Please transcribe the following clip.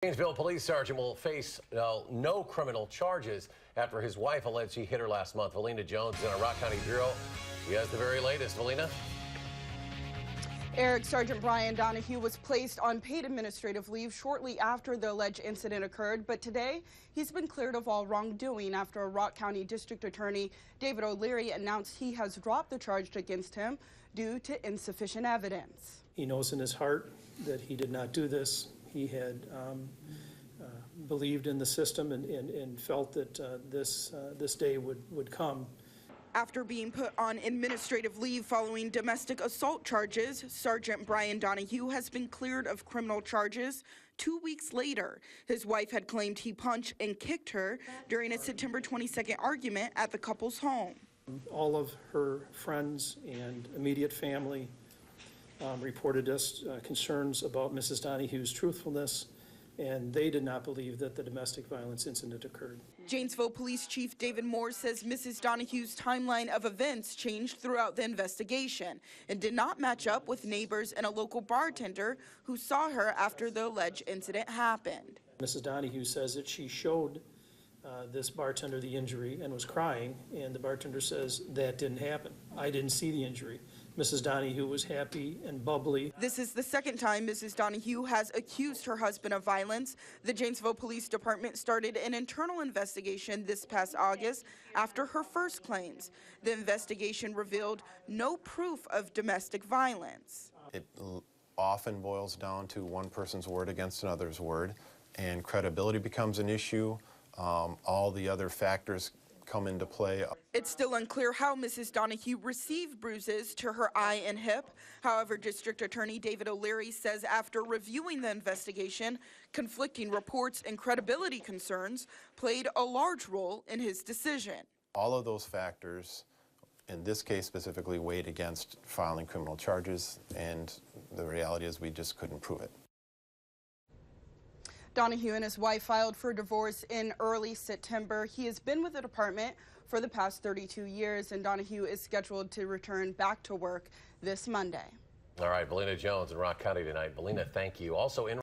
Janesville police sergeant will face no criminal charges after his wife alleged he hit her last month. Valina Jones is in our Rock County Bureau. She has the very latest. Valina? Eric, Sergeant Brian Donahue was placed on paid administrative leave shortly after the alleged incident occurred, but today he's been cleared of all wrongdoing after a Rock County District Attorney David O'Leary announced he has dropped the charge against him due to insufficient evidence. He knows in his heart that he did not do this. He had believed in the system and felt that this day would come. After being put on administrative leave following domestic assault charges, Sergeant Brian Donahue has been cleared of criminal charges 2 weeks later. His wife had claimed he punched and kicked her during a September 22nd argument at the couple's home. All of her friends and immediate family reported us concerns about Mrs. Donahue's truthfulness, and they did not believe that the domestic violence incident occurred. Janesville Police Chief David Moore says Mrs. Donahue's timeline of events changed throughout the investigation and did not match up with neighbors and a local bartender who saw her after the alleged incident happened. Mrs. Donahue says that she showed this bartender the injury and was crying, and the bartender says that didn't happen. I didn't see the injury. Mrs. Donahue was happy and bubbly. This is the second time Mrs. Donahue has accused her husband of violence. The Janesville Police Department started an internal investigation this past August after her first claims. The investigation revealed no proof of domestic violence. It often boils down to one person's word against another's word, and credibility becomes an issue. All the other factors come into play. It's still unclear how Mrs. Donahue received bruises to her eye and hip. However, District Attorney David O'Leary says after reviewing the investigation, conflicting reports and credibility concerns played a large role in his decision. All of those factors, in this case specifically, weighed against filing criminal charges, and the reality is we just couldn't prove it. Donahue and his wife filed for divorce in early September. He has been with the department for the past 32 years, and Donahue is scheduled to return back to work this Monday. All right, Valina Jones in Rock County tonight. Valina, thank you. Also in